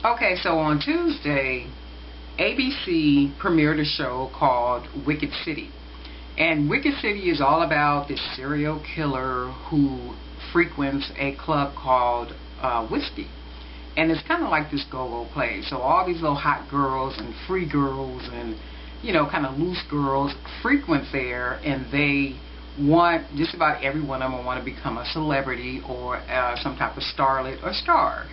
Okay, so on Tuesday, ABC premiered a show called Wicked City. And Wicked City is all about this serial killer who frequents a club called Whiskey. And it's kind of like this go-go place. So all these little hot girls and free girls and, kind of loose girls frequent there, and they want, just about every one of them want to become a celebrity or some type of starlet or star.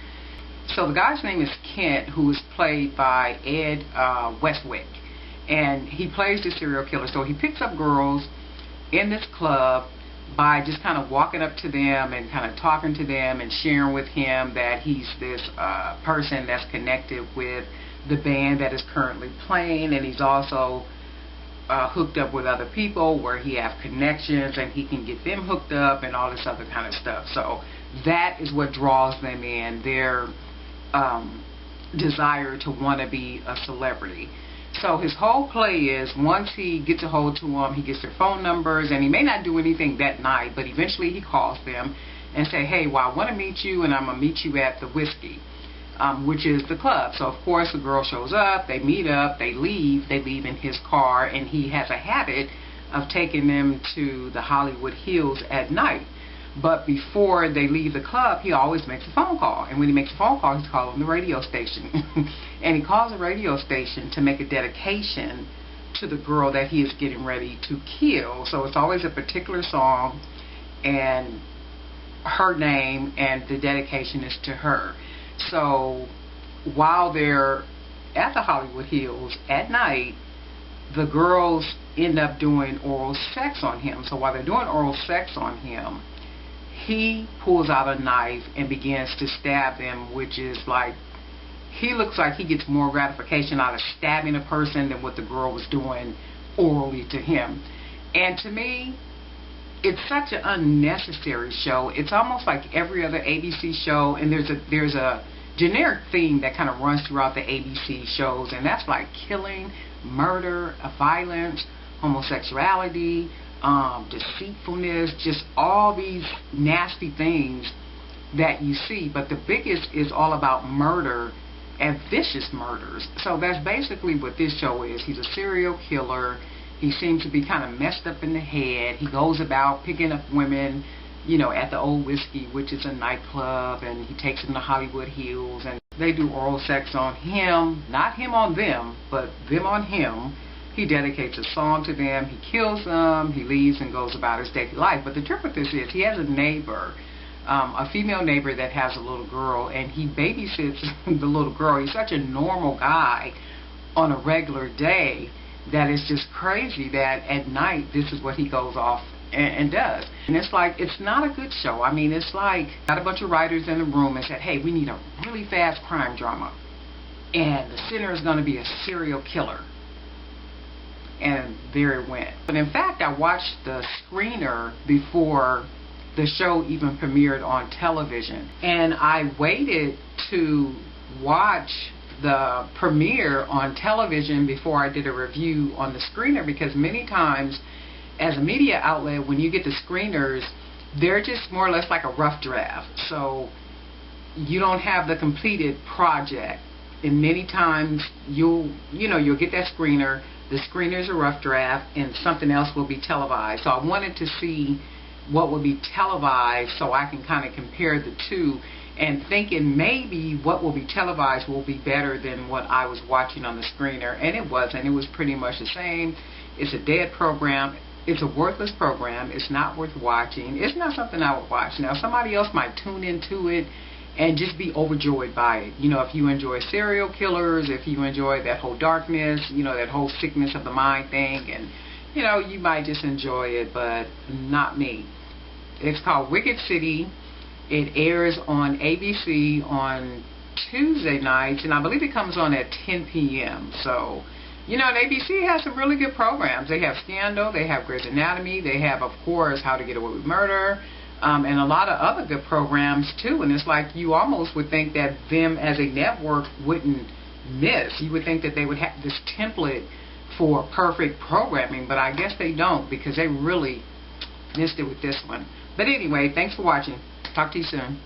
So the guy's name is Kent, who is played by Ed Westwick. And he plays the serial killer. So he picks up girls in this club by just kind of walking up to them and kind of talking to them and sharing with him that he's this person that's connected with the band that is currently playing, and he's also hooked up with other people where he has connections and he can get them hooked up and all this other kind of stuff. So that is what draws them in, their desire to want to be a celebrity. So his whole play is, once he gets a hold to them, he gets their phone numbers, and he may not do anything that night, but eventually he calls them and say, hey, well, I want to meet you, and I'm going to meet you at the Whiskey, which is the club. So of course the girl shows up, they meet up, they leave in his car, and he has a habit of taking them to the Hollywood Hills at night. But before they leave the club, he always makes a phone call. And when he makes a phone call, he's calling the radio station. And he calls the radio station to make a dedication to the girl that he is getting ready to kill. So it's always a particular song and her name, and the dedication is to her. So while they're at the Hollywood Hills at night, the girls end up doing oral sex on him. So while they're doing oral sex on him, he pulls out a knife and begins to stab them, which is like, he looks like he gets more gratification out of stabbing a person than what the girl was doing orally to him. And to me, it's such an unnecessary show. It's almost like every other ABC show, and there's a generic theme that kind of runs throughout the ABC shows, and that's like killing, murder, violence, homosexuality, deceitfulness, just all these nasty things that you see. But the biggest is all about murder and vicious murders. So that's basically what this show is. He's a serial killer. He seems to be kind of messed up in the head. He goes about picking up women, at the old Whiskey, which is a nightclub, and he takes them to Hollywood Hills, and they do oral sex on him, not him on them, but them on him. He dedicates a song to them, he kills them, he leaves and goes about his daily life. But the trick with this is, he has a neighbor, a female neighbor that has a little girl, and he babysits the little girl. He's such a normal guy on a regular day that it's just crazy that at night this is what he goes off and does. And it's like, it's not a good show. I mean, it's like, got a bunch of writers in the room and said, hey, we need a really fast crime drama, and the center is going to be a serial killer. And there it went. But in fact, I watched the screener before the show even premiered on television. And I waited to watch the premiere on television before I did a review on the screener, because many times as a media outlet, when you get the screeners, they're just more or less like a rough draft. So you don't have the completed project. And many times you'll get that screener, the screener is a rough draft, and something else will be televised. So I wanted to see what would be televised so I can kind of compare the two, and thinking maybe what will be televised will be better than what I was watching on the screener. And it wasn't. It was pretty much the same. It's a dead program. It's a worthless program. It's not worth watching. It's not something I would watch. Now, somebody else might tune into it and just be overjoyed by it. If you enjoy serial killers, if you enjoy that whole darkness, that whole sickness of the mind thing, and, you might just enjoy it, but not me. It's called Wicked City. It airs on ABC on Tuesday nights, and I believe it comes on at 10 p.m. So, and ABC has some really good programs. They have Scandal, they have Grey's Anatomy, they have, of course, How to Get Away with Murder, and a lot of other good programs too. And it's like, you almost would think that them as a network wouldn't miss. You would think that they would have this template for perfect programming, but I guess they don't, because they really missed it with this one. But anyway, thanks for watching. Talk to you soon.